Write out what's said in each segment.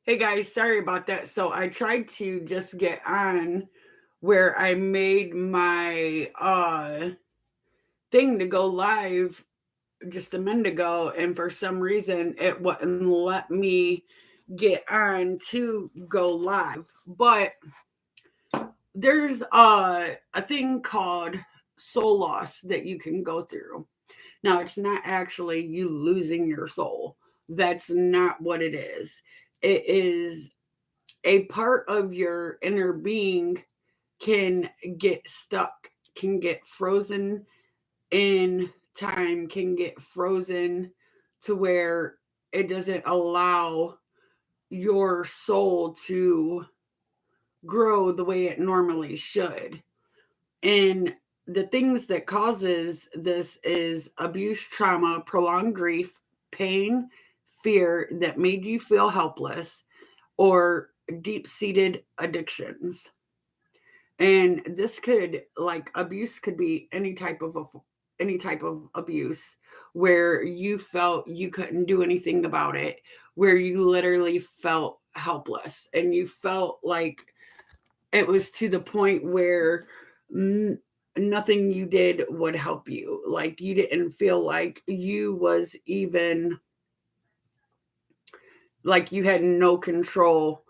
Hey guys, sorry about that. So I tried to just get on where I made my thing to go live just a minute ago, and for some reason it wouldn't let me get on to go live. But there's a thing called soul loss that you can go through. Now, it's not actually you losing your soul. That's not what it is. It is a part of your inner being can get stuck, can get frozen in time, can get frozen to where it doesn't allow your soul to grow the way it normally should. And the things that causes this is abuse, trauma, prolonged grief, pain, fear that made you feel helpless, or deep-seated addictions. And this could, like, abuse could be any type of abuse where you felt you couldn't do anything about it, where you literally felt helpless and you felt like it was to the point where n- nothing you did would help you. Like, you didn't feel like you was even, like, you had no control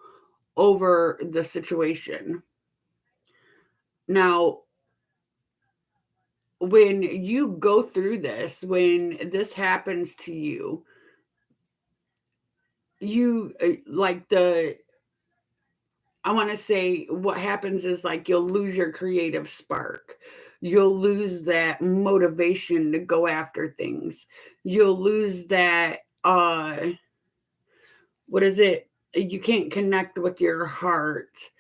over the situation. Now, when you go through this, when this happens to you, you like the I want to say what happens is, like, you'll lose your creative spark. You'll lose that motivation to go after things. You'll lose that what is it? You can't connect with your heart.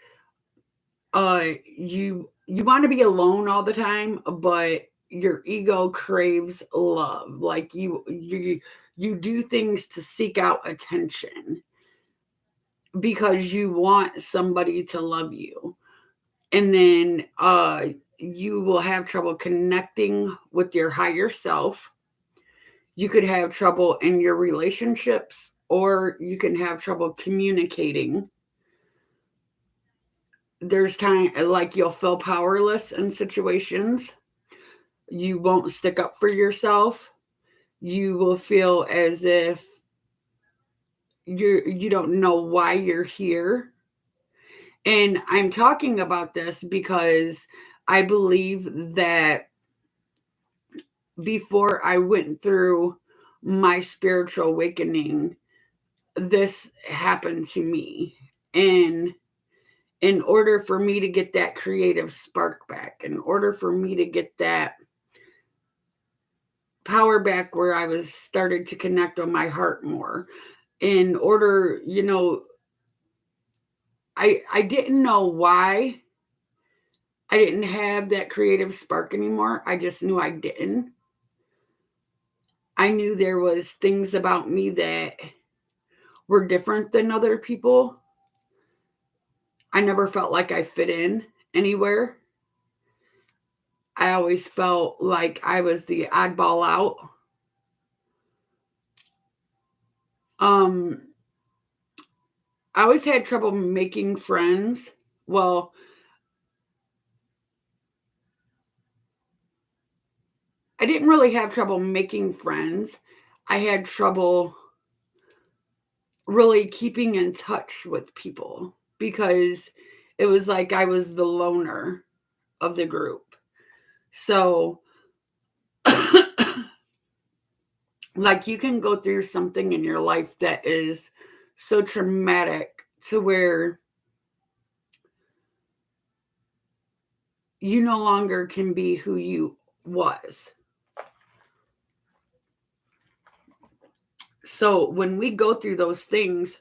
You want to be alone all the time, but your ego craves love. Like, you do things to seek out attention because you want somebody to love you. And then you will have trouble connecting with your higher self. You could have trouble in your relationships, or you can have trouble communicating. There's time like you'll feel powerless in situations. You won't stick up for yourself. You will feel as if you don't know why you're here. And I'm talking about this because I believe that before I went through my spiritual awakening, this happened to me. And in order for me to get that creative spark back, in order for me to get that power back where I was started to connect on my heart more, in order, I didn't know why I didn't have that creative spark anymore. I just knew I didn't. I knew there was things about me that were different than other people. I never felt like I fit in anywhere. I always felt like I was the oddball out. Um, I always had trouble making friends. Well, I didn't really have trouble making friends. I had trouble really keeping in touch with people because it was like I was the loner of the group. So, like, you can go through something in your life that is so traumatic to where you no longer can be who you was. So when we go through those things,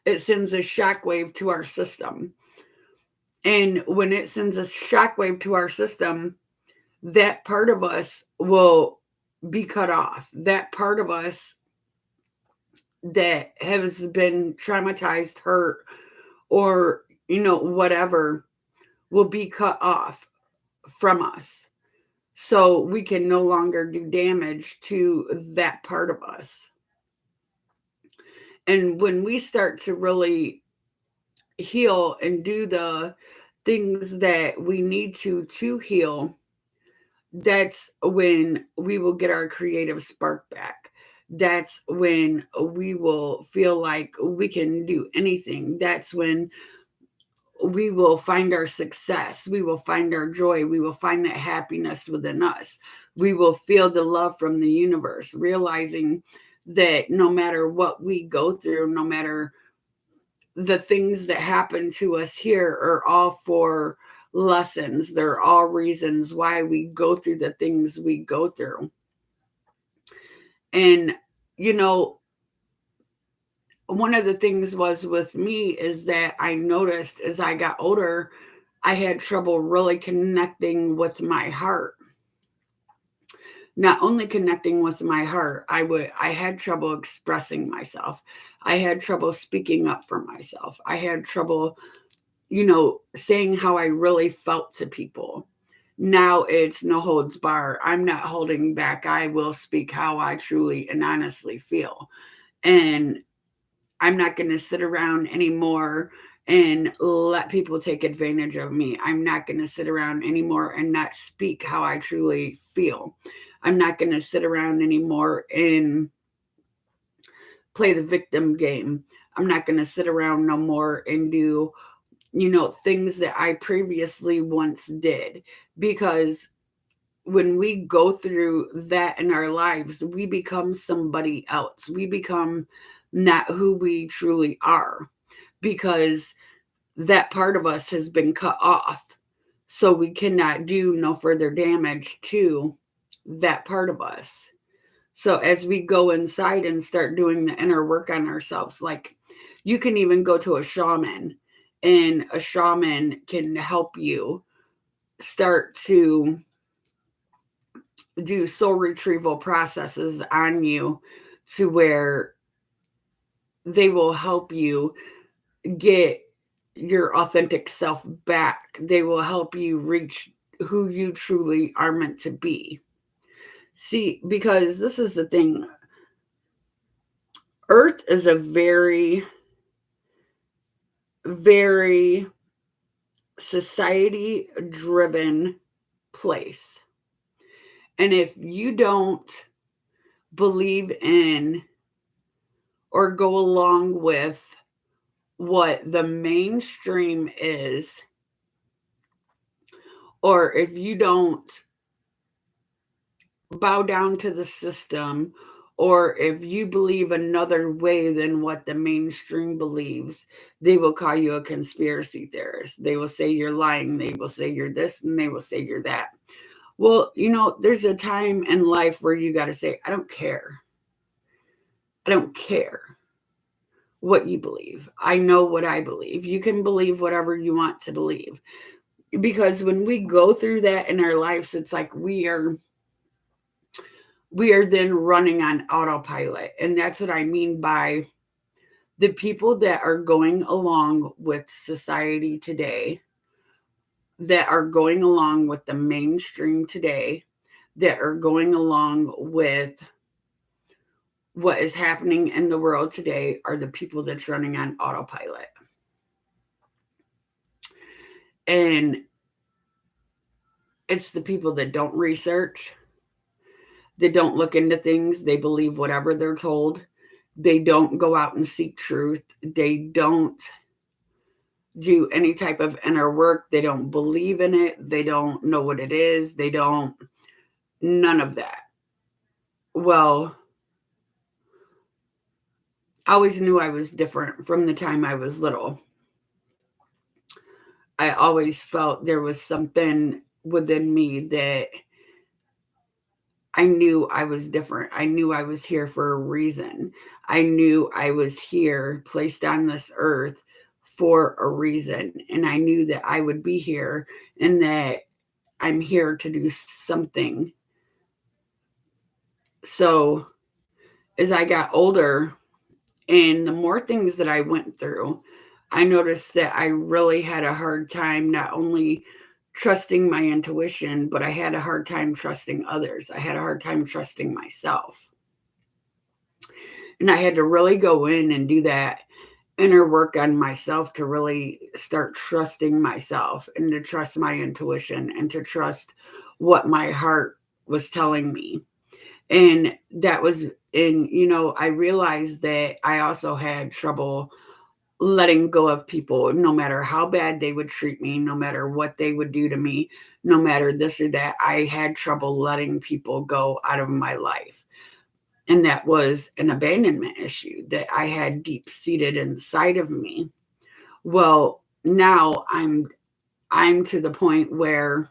it sends a shockwave to our system. And when it sends a shockwave to our system, that part of us will be cut off. That part of us that has been traumatized, hurt, or, whatever, will be cut off from us. So we can no longer do damage to that part of us. And when we start to really heal and do the things that we need to heal, that's when we will get our creative spark back. That's when we will feel like we can do anything. That's when we will find our success. We will find our joy. We will find that happiness within us. We will feel the love from the universe, realizing that no matter what we go through, no matter the things that happen to us here, are all for lessons. They're all reasons why we go through the things we go through. And, you know, one of the things was with me is that I noticed as I got older, I had trouble really connecting with my heart. Not only connecting with my heart, I had trouble expressing myself. I had trouble speaking up for myself. I had trouble, saying how I really felt to people. Now it's no holds bar. I'm not holding back. I will speak how I truly and honestly feel. And I'm not going to sit around anymore and let people take advantage of me. I'm not going to sit around anymore and not speak how I truly feel. I'm not going to sit around anymore and play the victim game. I'm not going to sit around no more and do, things that I previously once did. Because when we go through that in our lives, we become somebody else. We become not who we truly are, because that part of us has been cut off. So we cannot do no further damage to that part of us. So as we go inside and start doing the inner work on ourselves, like you can even go to a shaman, and a shaman can help you start to do soul retrieval processes on you, to where they will help you get your authentic self back. They will help you reach who you truly are meant to be. See, because this is the thing, Earth is a very, very society driven place. And if you don't believe in or go along with what the mainstream is, or if you don't bow down to the system, or if you believe another way than what the mainstream believes, they will call you a conspiracy theorist. They will say you're lying. They will say you're this, and they will say you're that. Well, there's a time in life where you got to say, I don't care. I don't care what you believe. I know what I believe. You can believe whatever you want to believe. Because when we go through that in our lives, it's like we are then running on autopilot. And that's what I mean by the people that are going along with society today, that are going along with the mainstream today, that are going along with what is happening in the world today, are the people that's running on autopilot. And it's the people that don't research, they don't look into things, they believe whatever they're told. They don't go out and seek truth. They don't do any type of inner work. They don't believe in it. They don't know what it is. They don't, none of that. Well, I always knew I was different from the time I was little. I always felt there was something within me that I knew I was different. I knew I was here for a reason. I knew I was here, placed on this earth for a reason. And I knew that I would be here, and that I'm here to do something. So as I got older, and the more things that I went through, I noticed that I really had a hard time not only trusting my intuition, but I had a hard time trusting others. I had a hard time trusting myself. And I had to really go in and do that inner work on myself to really start trusting myself and to trust my intuition and to trust what my heart was telling me. And that was, and I realized that I also had trouble letting go of people, no matter how bad they would treat me, no matter what they would do to me, no matter this or that. I had trouble letting people go out of my life. And that was an abandonment issue that I had deep seated inside of me. Well, now I'm to the point where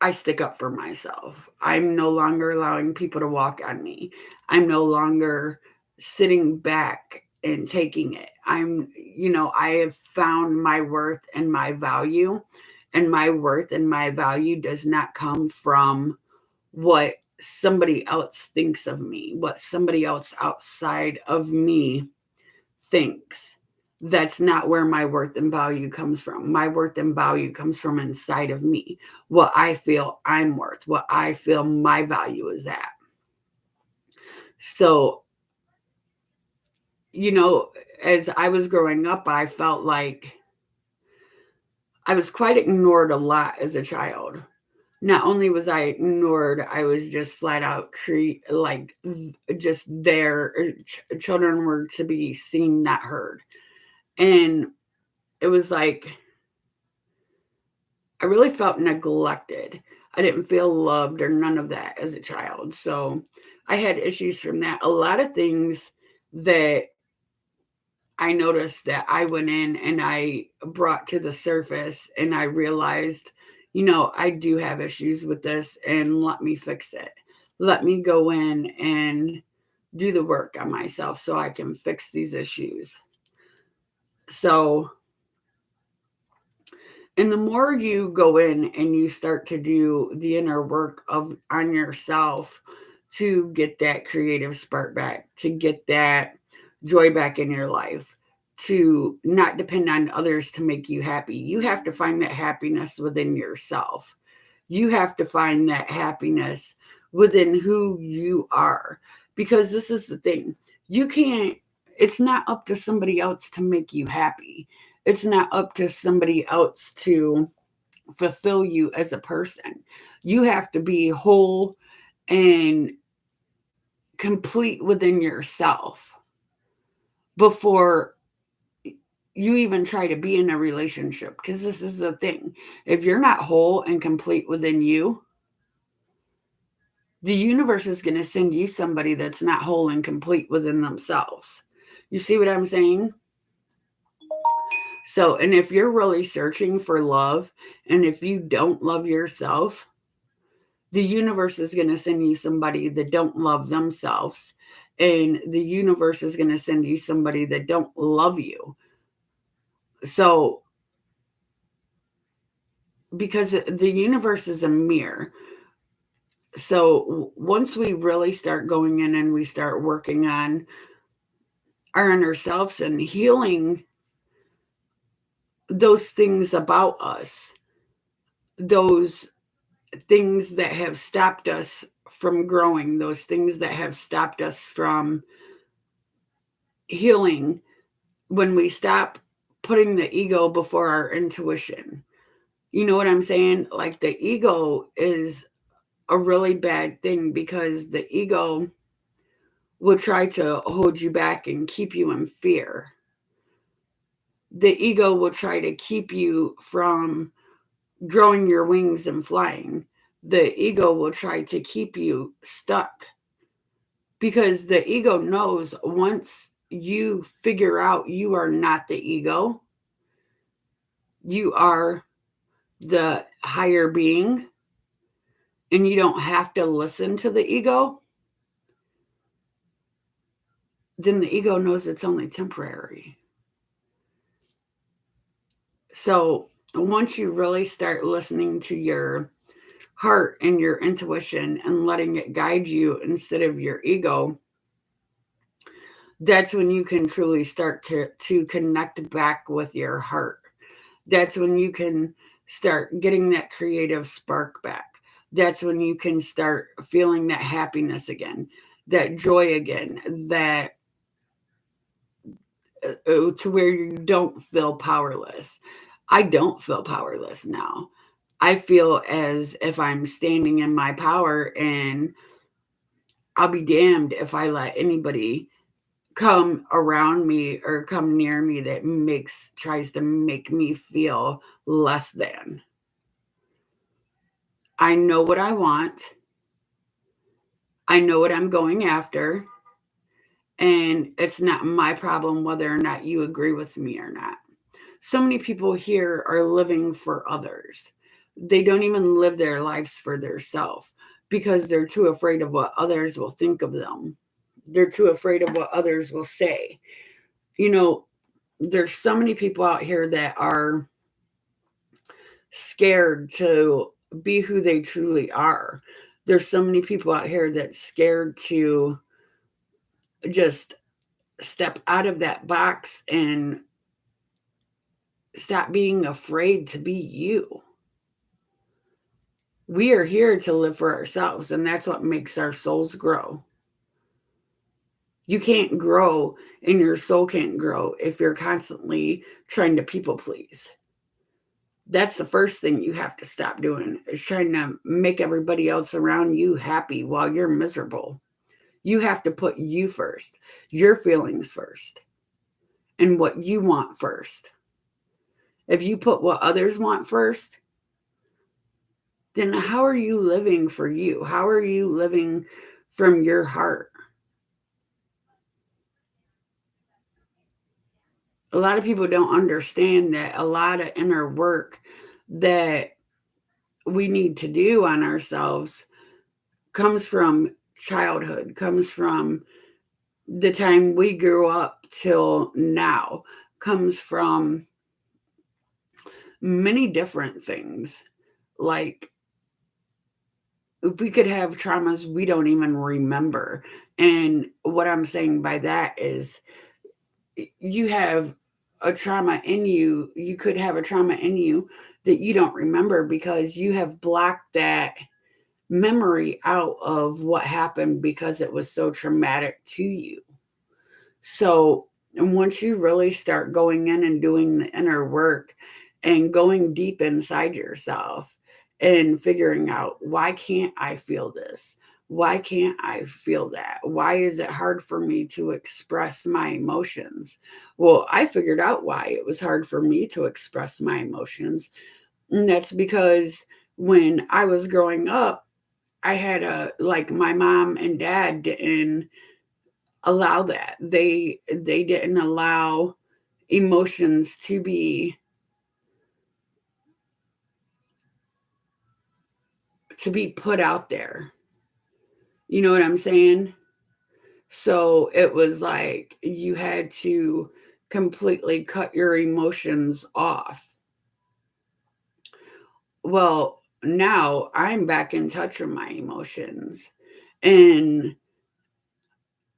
I stick up for myself. I'm no longer allowing people to walk on me. I'm no longer sitting back and taking it. I have found my worth and my value, and my worth and my value does not come from what somebody else thinks of me, what somebody else outside of me thinks. That's not where my worth and value comes from. My worth and value comes from inside of me, what I feel I'm worth, what I feel my value is at. So, you know, as I was growing up, I felt like I was quite ignored a lot as a child. Not only was I ignored, I was just flat out just there. Children were to be seen, not heard. And it was like I really felt neglected. I didn't feel loved or none of that as a child. So I had issues from that. A lot of things that I noticed that I went in and I brought to the surface, and I realized, I do have issues with this, and let me fix it. Let me go in and do the work on myself so I can fix these issues. So, and the more you go in and you start to do the inner work of on yourself to get that creative spark back, to get that joy back in your life, to not depend on others to make you happy. You have to find that happiness within yourself. You have to find that happiness within who you are. Because this is the thing. You can't, it's not up to somebody else to make you happy. It's not up to somebody else to fulfill you as a person. You have to be whole and complete within yourself before you even try to be in a relationship. Because this is the thing. If you're not whole and complete within you, the universe is going to send you somebody that's not whole and complete within themselves. You see what I'm saying? So, and if you're really searching for love, and if you don't love yourself, the universe is going to send you somebody that don't love themselves, and the universe is going to send you somebody that don't love you. So, because the universe is a mirror. So, once we really start going in and we start working on our inner selves and healing those things about us, those things that have stopped us from growing, those things that have stopped us from healing, when we stop putting the ego before our intuition. You know what I'm saying? Like, the ego is a really bad thing because the ego will try to hold you back and keep you in fear. The ego will try to keep you from growing your wings and flying. The ego will try to keep you stuck because the ego knows once you figure out you are not the ego, you are the higher being, and you don't have to listen to the ego, then the ego knows it's only temporary. So once you really start listening to your heart and your intuition and letting it guide you instead of your ego, that's when you can truly start to connect back with your heart. That's when you can start getting that creative spark back. That's when you can start feeling that happiness again, that joy again, that to where you don't feel powerless. I don't feel powerless now. I feel as if I'm standing in my power, and I'll be damned if I let anybody come around me or come near me that tries to make me feel less than. I know what I want. I know what I'm going after, and it's not my problem whether or not you agree with me or not. So many people here are living for others. They don't even live their lives for themselves because they're too afraid of what others will think of them. They're too afraid of what others will say. You know, there's so many people out here that are scared to be who they truly are. There's so many people out here that's scared to just step out of that box and stop being afraid to be you. We are here to live for ourselves, and that's what makes our souls grow. You can't grow, and your soul can't grow if you're constantly trying to people please. That's the first thing you have to stop doing, is trying to make everybody else around you happy while you're miserable. You have to put you first, your feelings first, and what you want first. If you put what others want first, then how are you living for you? How are you living from your heart? A lot of people don't understand that a lot of inner work that we need to do on ourselves comes from childhood, comes from the time we grew up till now, comes from many different things. Like, we could have traumas we don't even remember. And what I'm saying by that is, you have a trauma in you. You could have a trauma in you that you don't remember because you have blocked that memory out of what happened because it was so traumatic to you. So, and once you really start going in and doing the inner work and going deep inside yourself and figuring out, why can't I feel this? Why can't I feel that? Why is it hard for me to express my emotions? Well, I figured out why it was hard for me to express my emotions. And that's because when I was growing up, I had like, my mom and dad didn't allow that. They didn't allow emotions to be put out there. You know what I'm saying? So it was like you had to completely cut your emotions off. Well, now I'm back in touch with my emotions, and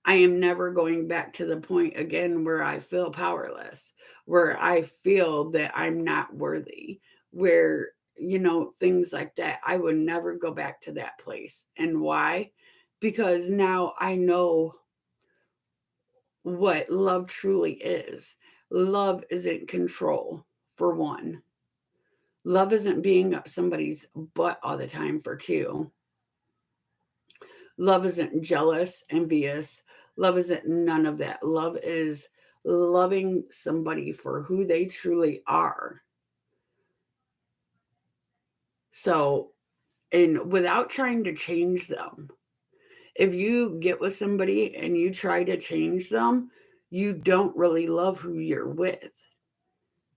I am never going back to the point again where I feel powerless, where I feel that I'm not worthy, where, things like that. I would never go back to that place. And why? Because now I know what love truly is. Love isn't control, for one. Love isn't being up somebody's butt all the time, for two. Love isn't jealous, envious. Love isn't none of that. Love is loving somebody for who they truly are. So, and without trying to change them. If you get with somebody and you try to change them, you don't really love who you're with.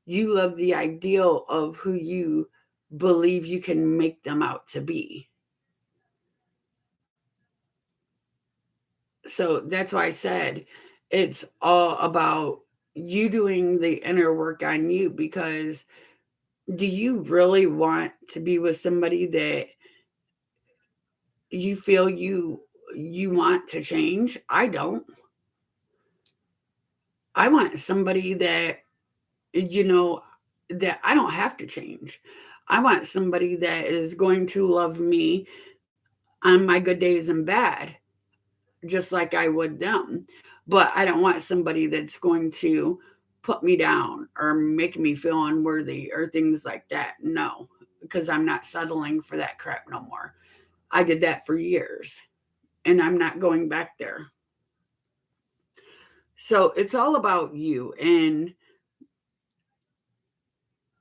You love the ideal of who you believe you can make them out to be. So that's why I said it's all about you doing the inner work on you, because do you really want to be with somebody that you feel you want to change? I don't. I want somebody that, you know, that I don't have to change. I want somebody that is going to love me on my good days and bad, just like I would them. But I don't want somebody that's going to put me down or make me feel unworthy or things like that. No, because I'm not settling for that crap no more. I did that for years and I'm not going back there. So it's all about you. And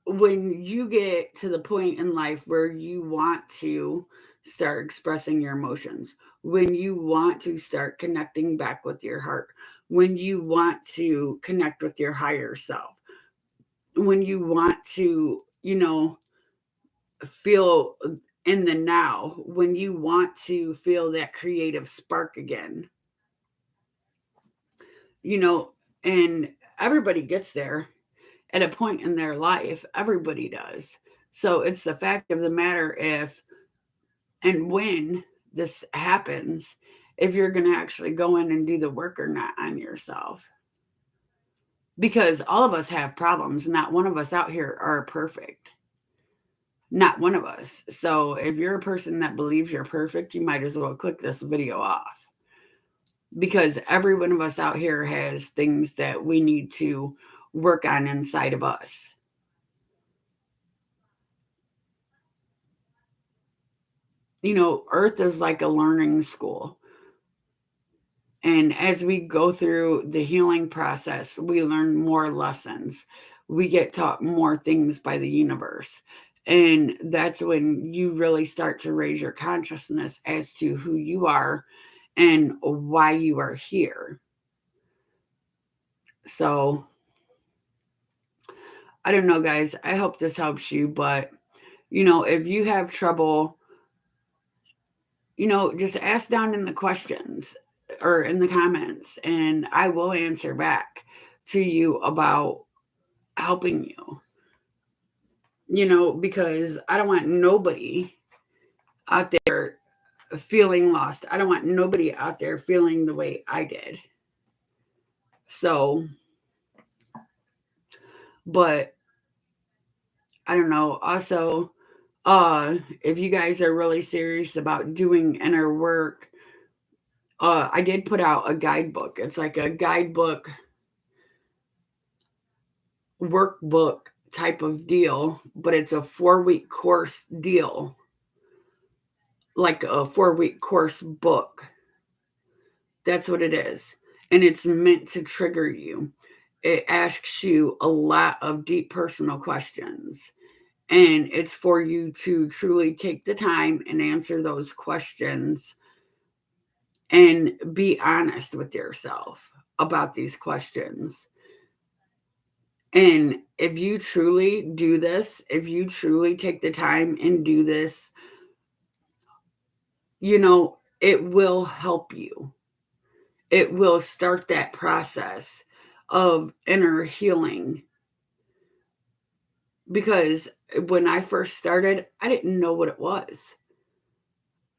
when you get to the point in life where you want to start expressing your emotions, when you want to start connecting back with your heart, when you want to connect with your higher self, when you want to, feel in the now, when you want to feel that creative spark again, you know, and everybody gets there at a point in their life. Everybody does. So it's the fact of the matter if and when this happens, if you're going to actually go in and do the work or not on yourself. Because all of us have problems. Not one of us out here are perfect. Not one of us. So if you're a person that believes you're perfect, you might as well click this video off. Because every one of us out here has things that we need to work on inside of us. Earth is like a learning school. And as we go through the healing process, we learn more lessons. We get taught more things by the universe. And that's when you really start to raise your consciousness as to who you are and why you are here. So, I don't know, guys. I hope this helps you. But, if you have trouble, just ask down in the questions or in the comments, and I will answer back to you about helping you, because I don't want nobody out there feeling lost. I don't want nobody out there feeling the way I did. So, but I don't know. Also, if you guys are really serious about doing inner work, I did put out a guidebook. It's like a guidebook workbook type of deal, but it's a 4-week course deal, like a 4-week course book. That's what it is. And it's meant to trigger you. It asks you a lot of deep personal questions. And it's for you to truly take the time and answer those questions and be honest with yourself about these questions. And if you truly do this, if you truly take the time and do this, it will help you. It will start that process of inner healing. Because when I first started, I didn't know what it was.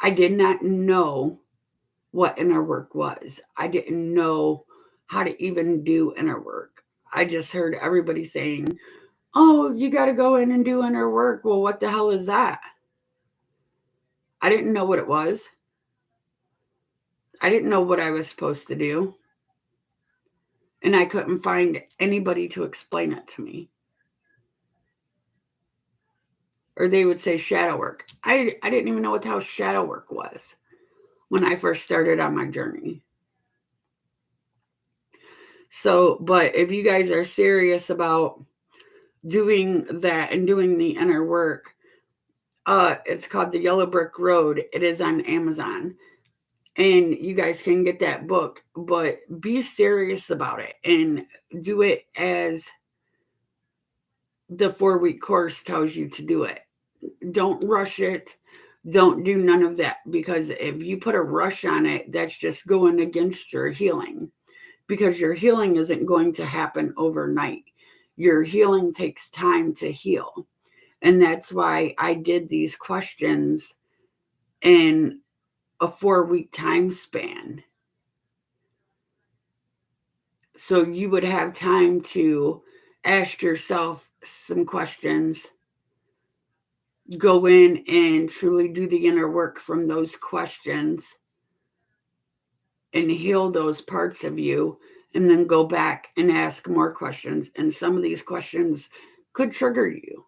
I did not know what inner work was. I didn't know how to even do inner work. I just heard everybody saying, "Oh, you got to go in and do inner work." Well, what the hell is that? I didn't know what it was. I didn't know what I was supposed to do. And I couldn't find anybody to explain it to me. Or they would say shadow work. I didn't even know what the hell shadow work was when I first started on my journey. So, but if you guys are serious about doing that and doing the inner work, it's called The Yellow Brick Road. It is on Amazon. And you guys can get that book, but be serious about it and do it as the 4-week course tells you to do it. Don't rush it. Don't do none of that, because if you put a rush on it, that's just going against your healing, because your healing isn't going to happen overnight. Your healing takes time to heal. And that's why I did these questions in a 4-week time span. So you would have time to ask yourself some questions go in and truly do the inner work from those questions and heal those parts of you, and then go back and ask more questions. And some of these questions could trigger you.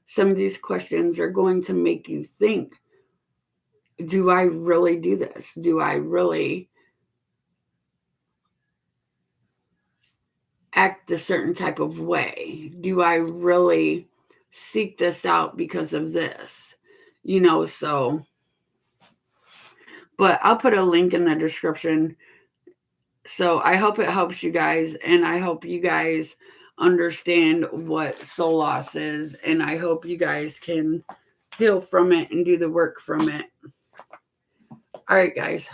Some of these questions are going to make you think, do I really do this? Do I really act a certain type of way? Do I really seek this out because of this? So, but I'll put a link in the description. So I hope it helps you guys, and I hope you guys understand what soul loss is, and I hope you guys can heal from it and do the work from it. All right, guys.